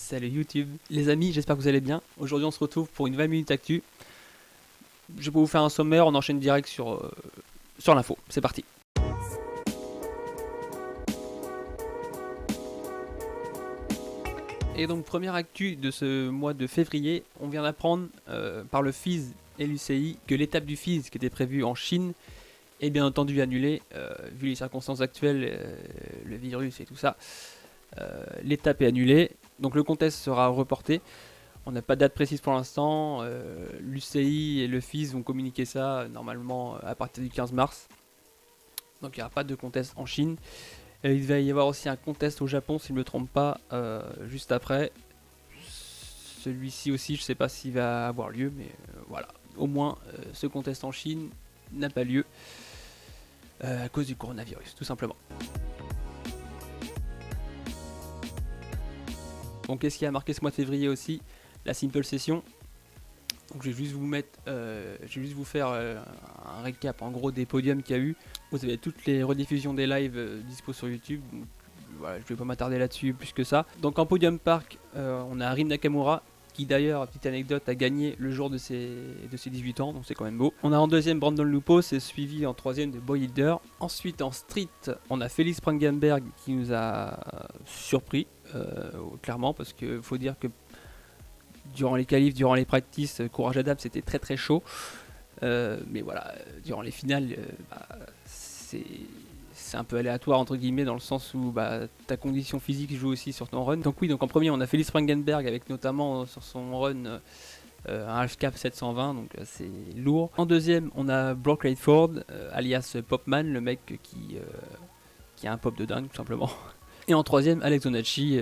Salut YouTube. Les amis, j'espère que vous allez bien. Aujourd'hui on se retrouve pour une 20 minutes actu. Je vais vous faire un sommaire, on enchaîne direct sur l'info. C'est parti. Et donc première actu de ce mois de février, on vient d'apprendre par le FIS et l'UCI que l'étape du FIS qui était prévue en Chine est bien entendu annulée, vu les circonstances actuelles, le virus et tout ça. L'étape est annulée, donc le contest sera reporté. On n'a pas de date précise pour l'instant. L'UCI et le FIS vont communiquer ça normalement à partir du 15 mars. Donc il n'y aura pas de contest en Chine. Il va y avoir aussi un contest au Japon, si je ne me trompe pas, juste après. Celui-ci aussi, je ne sais pas s'il va avoir lieu, mais voilà. Au moins, ce contest en Chine n'a pas lieu à cause du coronavirus, tout simplement. Donc qu'est-ce qui a marqué ce mois de février aussi? La Simple Session. Donc je vais juste vous faire un récap en gros des podiums qu'il y a eu. Vous avez toutes les rediffusions des lives dispo sur YouTube. Donc, voilà, je vais pas m'attarder là-dessus plus que ça. Donc en podium park, on a Rin Nakamura qui d'ailleurs, petite anecdote, a gagné le jour de ses 18 ans, donc c'est quand même beau. On a en deuxième Brandon Lupo, c'est suivi en troisième de Boy Hilder. Ensuite en street, on a Felix Prangenberg qui nous a surpris, clairement, parce qu'il faut dire que durant les qualifs, durant les practices, Courage Adam c'était très très chaud. Mais voilà, durant les finales, c'est un peu aléatoire entre guillemets dans le sens où ta condition physique joue aussi sur ton run. Donc oui, donc en premier on a Felix Prangenberg avec notamment sur son run un half-cap 720, donc c'est lourd. En deuxième on a Brock Radford, alias Popman, le mec qui a un pop de dingue tout simplement. Et en troisième Alex Donacci,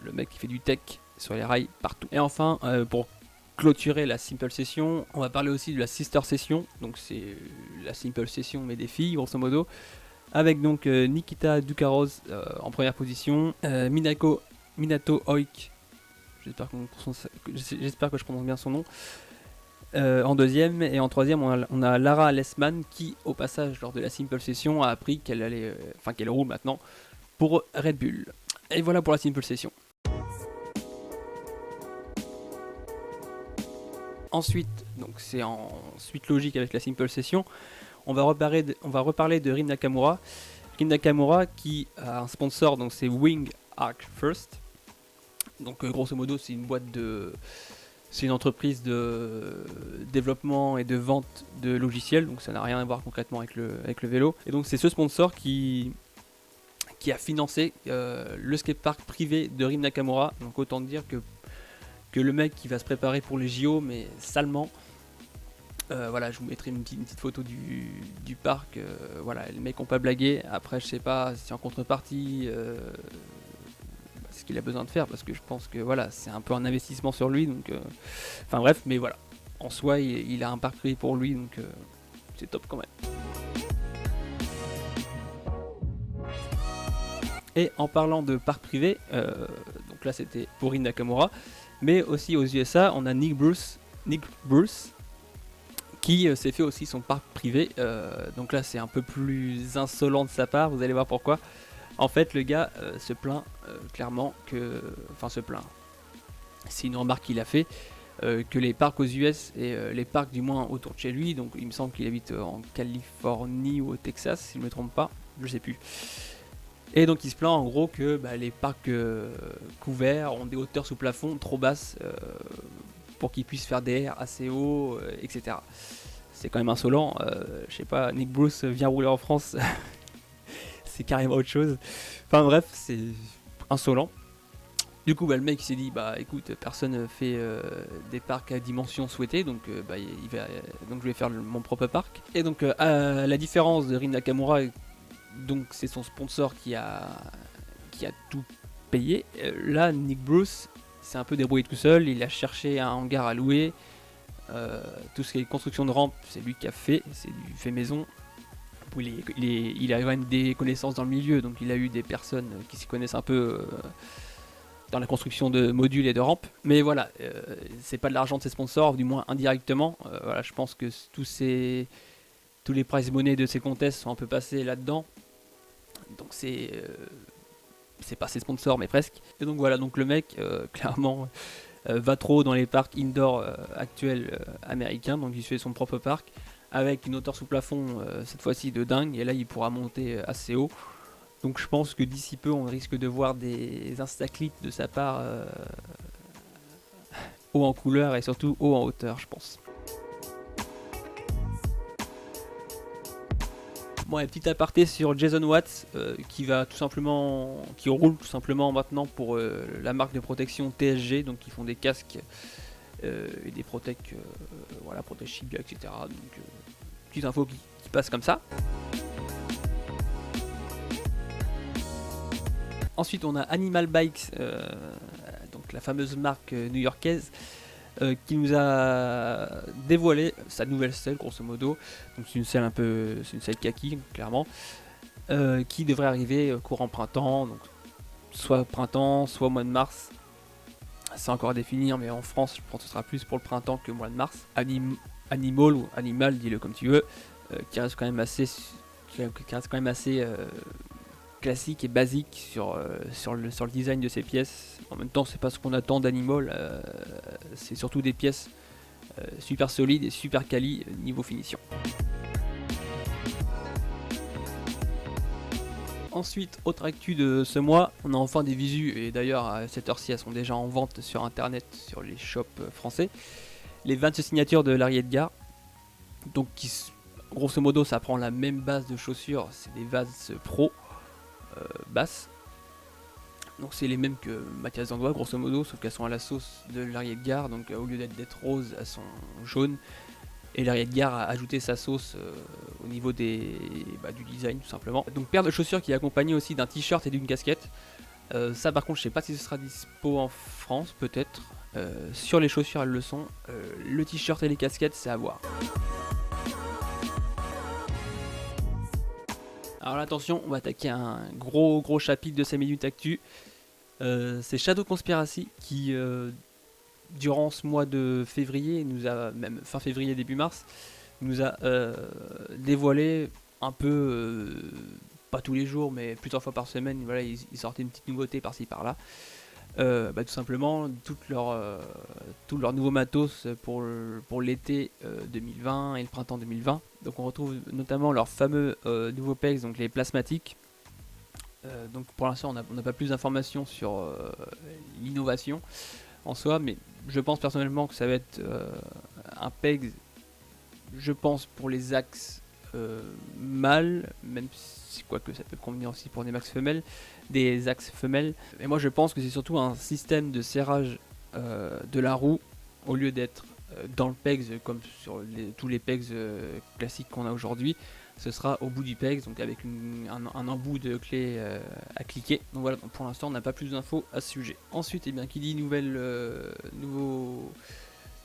le mec qui fait du tech sur les rails partout. Et enfin, pour clôturer la Simple Session, on va parler aussi de la Sister Session, donc c'est la Simple Session mais des filles grosso modo, avec donc Nikita Dukaros en première position, Minato Oik, j'espère que je prononce bien son nom, en deuxième, et en troisième on a Lara Lessman qui au passage lors de la Simple Session a appris qu'elle roule maintenant pour Red Bull. Et voilà pour la Simple Session. Ensuite, donc c'est en suite logique avec la Simple Session, on va reparler de Rin Nakamura. Rin Nakamura qui a un sponsor, donc c'est Wing Arc First. Donc grosso modo c'est une entreprise de développement et de vente de logiciels, donc ça n'a rien à voir concrètement avec le vélo. Et donc c'est ce sponsor qui a financé le skatepark privé de Rin Nakamura. Donc autant dire que le mec qui va se préparer pour les JO, mais salement. Voilà, je vous mettrai une petite photo du parc. Voilà, les mecs ont pas blagué. Après, je sais pas si en contrepartie, ce qu'il a besoin de faire, parce que je pense que voilà, c'est un peu un investissement sur lui. Donc, enfin bref, mais voilà. En soi, il a un parc privé pour lui, donc c'est top quand même. Et en parlant de parc privé, donc là c'était pour Rin Nakamura. Mais aussi aux USA, on a Nick Bruce qui s'est fait aussi son parc privé. Donc là, c'est un peu plus insolent de sa part, vous allez voir pourquoi. En fait, le gars se plaint clairement que... Enfin, se plaint. C'est une remarque qu'il a fait, que les parcs aux US et les parcs du moins autour de chez lui, donc il me semble qu'il habite en Californie ou au Texas, si je ne me trompe pas, je sais plus. Et donc il se plaint en gros que les parcs couverts ont des hauteurs sous plafond trop basses pour qu'ils puissent faire des airs assez hauts, etc. C'est quand même insolent. Je sais pas, Nick Bruce vient rouler en France, c'est carrément autre chose. Enfin bref, c'est insolent. Du coup le mec il s'est dit écoute, personne fait des parcs à dimension souhaitée, donc donc je vais faire mon propre parc. Et donc à la différence de Rin Nakamura, donc c'est son sponsor qui a tout payé. Là, Nick Bruce s'est un peu débrouillé tout seul. Il a cherché un hangar à louer. Tout ce qui est construction de rampe, c'est lui qui a fait. C'est du fait maison. Il a quand même des connaissances dans le milieu, donc il a eu des personnes qui s'y connaissent un peu dans la construction de modules et de rampes. Mais voilà, c'est pas de l'argent de ses sponsors, du moins indirectement. Voilà, je pense que tous les prize money de ces contests sont un peu passés là-dedans. Donc c'est c'est pas ses sponsors mais presque. Et donc voilà, donc le mec clairement va trop dans les parcs indoor actuels américains, donc il fait son propre parc avec une hauteur sous plafond cette fois-ci de dingue, et là il pourra monter assez haut. Donc je pense que d'ici peu on risque de voir des instaclips de sa part haut en couleur et surtout haut en hauteur, je pense. Bon, un petit aparté sur Jason Watts qui roule tout simplement maintenant pour la marque de protection TSG, donc ils font des casques et des protèques, voilà, protège Shibuya, etc. Donc petite info qui passe comme ça. Ensuite on a Animal Bikes, donc la fameuse marque new-yorkaise, qui nous a dévoilé sa nouvelle selle grosso modo. Donc c'est une selle kaki clairement, qui devrait arriver courant printemps, donc soit printemps, soit mois de mars. C'est encore à définir, mais en France je pense que ce sera plus pour le printemps que le mois de mars. Animal ou Animal, dis-le comme tu veux, qui reste quand même assez classique et basique sur le design de ces pièces. En même temps, c'est pas ce qu'on attend d'Animal, c'est surtout des pièces super solides et super quali niveau finition. Ensuite, autre actu de ce mois, on a enfin des visus, et d'ailleurs à cette heure-ci elles sont déjà en vente sur internet, sur les shops français. Les 26 signatures de Larry Edgar, donc grosso modo ça prend la même base de chaussures, c'est des Vans Pro basses. Donc c'est les mêmes que Mathias Dandois grosso modo, sauf qu'elles sont à la sauce de Larry Edgar, donc au lieu d'être roses, elles sont jaunes. Et Larry Edgar a ajouté sa sauce au niveau du design tout simplement. Donc paire de chaussures qui est accompagnée aussi d'un t-shirt et d'une casquette. Ça par contre je sais pas si ce sera dispo en France, peut-être. Sur les chaussures elles le sont. Le t-shirt et les casquettes c'est à voir. Alors là, attention, on va attaquer un gros chapitre de 5 minutes actu. C'est Shadow Conspiracy qui, durant ce mois de février, même fin février, début mars, nous a dévoilé un peu, pas tous les jours, mais plusieurs fois par semaine, voilà, ils sortaient une petite nouveauté par-ci par-là. Tout simplement, tout leur nouveau matos pour l'été 2020 et le printemps 2020. Donc on retrouve notamment leurs fameux nouveaux pegs, donc les plasmatiques. Donc pour l'instant on n'a pas plus d'informations sur l'innovation en soi, mais je pense personnellement que ça va être un peg, je pense pour les axes mâles, même si quoique ça peut convenir aussi pour des axes femelles. Et moi je pense que c'est surtout un système de serrage de la roue, au lieu d'être dans le pegs comme sur tous les pegs classiques qu'on a aujourd'hui. Ce sera au bout du pegs, donc avec un embout de clé à cliquer. Donc voilà, donc pour l'instant on n'a pas plus d'infos à ce sujet. Ensuite, qui dit nouveau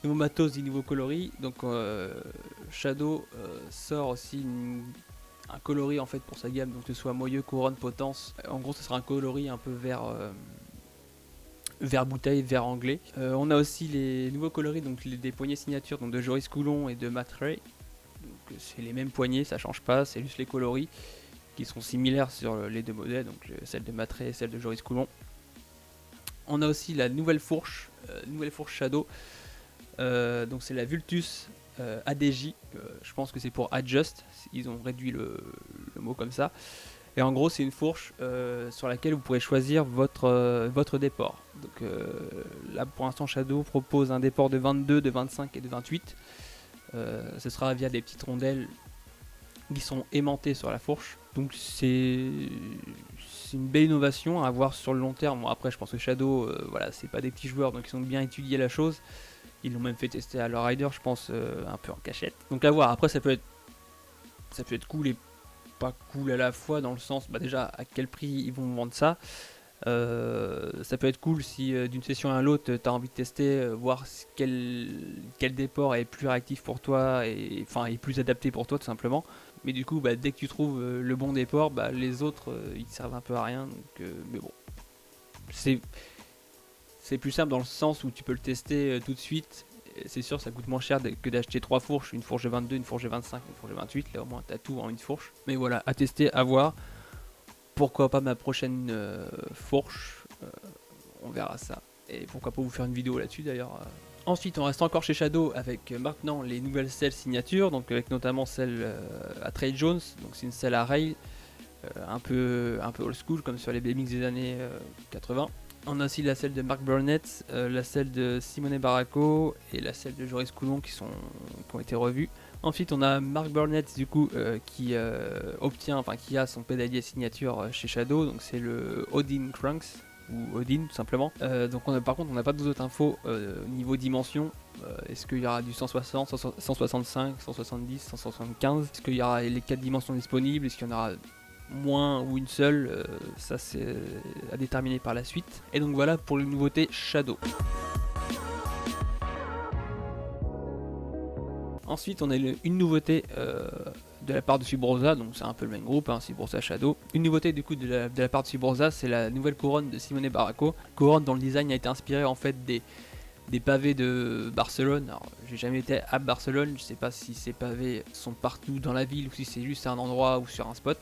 matos dit nouveau coloris. Donc Shadow sort aussi un coloris en fait pour sa gamme, donc que ce soit moyeu, couronne, potence. En gros ce sera un coloris un peu vert bouteille, vert anglais. On a aussi les nouveaux coloris, donc des poignées signatures donc de Joris Coulon et de Matt Ray. Donc c'est les mêmes poignées, ça change pas, c'est juste les coloris qui sont similaires sur les deux modèles, donc celle de Matt Ray et celle de Joris Coulon. On a aussi la nouvelle fourche Shadow, donc c'est la Vultus ADJ, je pense que c'est pour Adjust, ils ont réduit le mot comme ça. Et en gros c'est une fourche sur laquelle vous pourrez choisir votre déport. Donc là pour l'instant Shadow propose un déport de 22, de 25 et de 28. Ce sera via des petites rondelles qui sont aimantées sur la fourche. Donc c'est une belle innovation à voir sur le long terme. Bon, après je pense que Shadow, voilà, c'est pas des petits joueurs, donc ils ont bien étudié la chose. Ils l'ont même fait tester à leur rider, je pense, un peu en cachette. Donc à voir, après ça peut être cool et pas cool à la fois, dans le sens, déjà à quel prix ils vont vendre ça. Ça peut être cool si d'une session à l'autre tu as envie de tester, voir quel déport est plus réactif pour toi et plus adapté pour toi tout simplement. Mais du coup dès que tu trouves le bon déport, les autres ils servent un peu à rien, donc, mais bon, c'est plus simple dans le sens où tu peux le tester tout de suite. C'est sûr ça coûte moins cher que d'acheter 3 fourches, une fourche de 22, une fourche de 25, une fourche de 28, là au moins tu as tout en une fourche. Mais voilà, à tester, à voir. pourquoi pas ma prochaine fourche, on verra ça. Et pourquoi pas vous faire une vidéo là-dessus d'ailleurs. Ensuite on reste encore chez Shadow avec maintenant les nouvelles selles signatures, donc avec notamment celle à Trey Jones, donc c'est une selle à rail, un peu old school comme sur les BMX des années 80. On a aussi la selle de Mark Burnett, la selle de Simone Baracco et la selle de Joris Coulon qui ont été revues. Ensuite on a Mark Burnett du coup qui a son pédalier signature chez Shadow, donc c'est le Odin Cranks ou Odin tout simplement. Donc par contre on n'a pas d'autres infos niveau dimension. Est-ce qu'il y aura du 160, 165, 170, 175? Est-ce qu'il y aura les 4 dimensions disponibles? Est-ce qu'il y en aura moins ou une seule? Ça c'est à déterminer par la suite. Et donc voilà pour les nouveautés Shadow. Ensuite on a une nouveauté de la part de Subrosa, donc c'est un peu le même groupe, hein, Subrosa Shadow. Une nouveauté du coup de la part de Subrosa, c'est la nouvelle couronne de Simone Baracco. Couronne dont le design a été inspiré en fait des pavés de Barcelone. Alors j'ai jamais été à Barcelone, je sais pas si ces pavés sont partout dans la ville ou si c'est juste à un endroit ou sur un spot.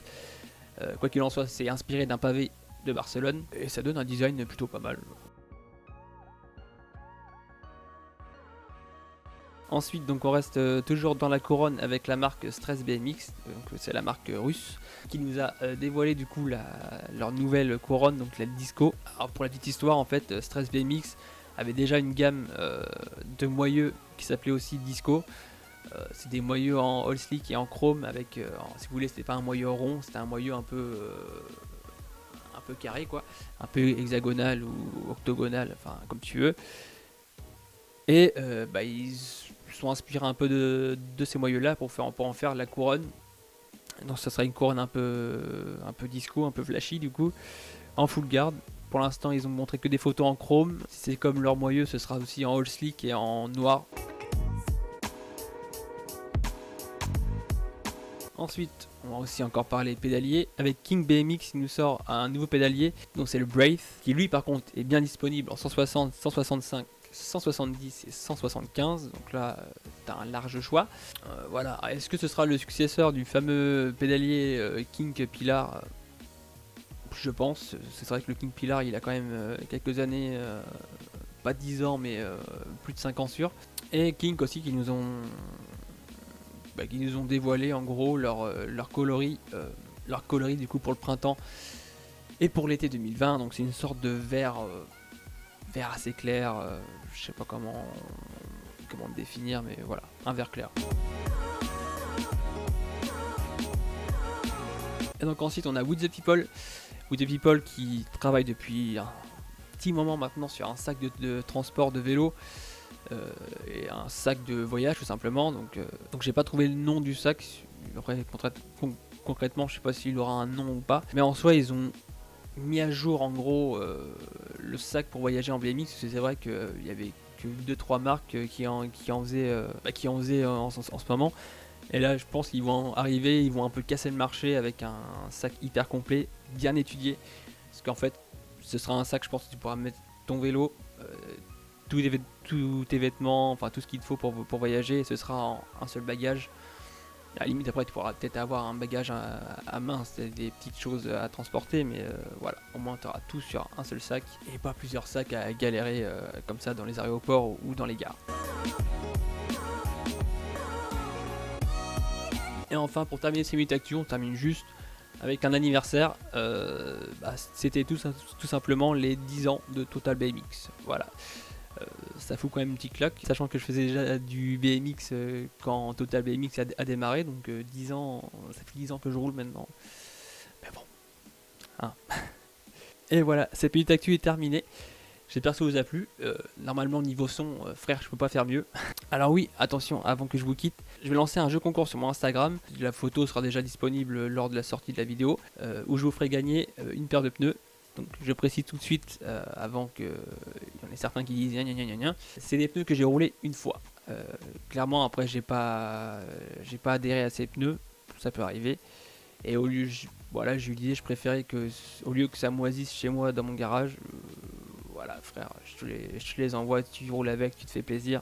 Quoi qu'il en soit, c'est inspiré d'un pavé de Barcelone et ça donne un design plutôt pas mal. Ensuite, donc on reste toujours dans la couronne avec la marque Stress BMX, donc c'est la marque russe, qui nous a dévoilé du coup leur nouvelle couronne, donc la Disco. Alors pour la petite histoire, en fait, Stress BMX avait déjà une gamme de moyeux qui s'appelait aussi Disco. C'est des moyeux en all slick et en chrome avec, si vous voulez, c'était pas un moyeu rond, c'était un moyeu un peu carré quoi, un peu hexagonal ou octogonal, enfin comme tu veux. Et ils sont inspirés un peu de ces moyeux là pour en faire la couronne. Donc ça sera une couronne un peu disco, un peu flashy du coup, en full guard. Pour l'instant ils ont montré que des photos en chrome. Si c'est comme leur moyeu, ce sera aussi en all slick et en noir. Ensuite, on va aussi encore parler pédalier. Avec King BMX, il nous sort un nouveau pédalier, donc c'est le Braith, qui lui par contre est bien disponible en 160, 165, 170 et 175, donc là tu as un large choix. Voilà, est-ce que ce sera le successeur du fameux pédalier King Pilar? Je pense, c'est vrai que le King Pilar il a quand même quelques années, pas 10 ans mais plus de 5 ans sûr. Et King aussi qui nous ont dévoilé en gros leur coloris du coup pour le printemps et pour l'été 2020, donc c'est une sorte de vert assez clair, je sais pas comment le définir, mais voilà, un vert clair. Et donc ensuite on a With the People qui travaille depuis un petit moment maintenant sur un sac de transport de vélo et un sac de voyage tout simplement, donc j'ai pas trouvé le nom du sac. Après concrètement je sais pas s'il aura un nom ou pas, mais en soi ils ont mis à jour en gros le sac pour voyager en BMX, parce que c'est vrai qu'il y avait que 2-3 marques qui en faisaient en ce moment, et là je pense qu'ils vont arriver, ils vont un peu casser le marché avec un sac hyper complet, bien étudié, parce qu'en fait ce sera un sac, je pense que tu pourras mettre ton vélo, tous tes vêtements, enfin tout ce qu'il te faut pour voyager, et ce sera en un seul bagage. À la limite après tu pourras peut-être avoir un bagage à main, c'est des petites choses à transporter, mais voilà, au moins tu auras tout sur un seul sac et pas plusieurs sacs à galérer comme ça dans les aéroports ou dans les gares. Et enfin pour terminer ces minutes actu, on termine juste avec un anniversaire, c'était tout simplement les 10 ans de Total BMX, voilà. Ça fout quand même une petite claque, sachant que je faisais déjà du BMX quand Total BMX a démarré, donc 10 ans, ça fait 10 ans que je roule maintenant. Mais bon. Hein. Et voilà, cette petite actu est terminée. J'espère que ça vous a plu. Normalement niveau son, frère, je peux pas faire mieux. Alors oui, attention, avant que je vous quitte, je vais lancer un jeu concours sur mon Instagram. La photo sera déjà disponible lors de la sortie de la vidéo, où je vous ferai gagner une paire de pneus. Donc je précise tout de suite, avant qu'il y en ait certains qui disent gna gna gna gna, c'est des pneus que j'ai roulés une fois. Clairement après j'ai pas adhéré à ces pneus, ça peut arriver. Et au lieu, voilà, j'ai eu l'idée, je préférais que, au lieu que ça moisisse chez moi dans mon garage, voilà frère, je te les envoie, tu roules avec, tu te fais plaisir.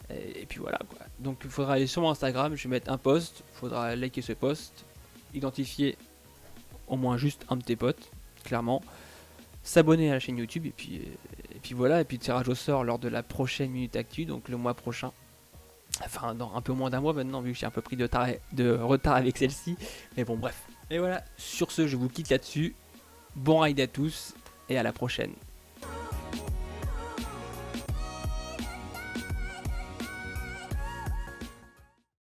Et puis voilà quoi. Donc il faudra aller sur mon Instagram, je vais mettre un post, il faudra liker ce post, identifier au moins juste un de tes potes, clairement. S'abonner à la chaîne YouTube, et puis voilà, et puis tirage au sort lors de la prochaine Minute Actu, donc le mois prochain. Enfin, dans un peu moins d'un mois maintenant, vu que j'ai un peu pris de retard avec celle-ci. Mais bon, bref. Et voilà, sur ce, je vous quitte là-dessus. Bon ride à tous, et à la prochaine.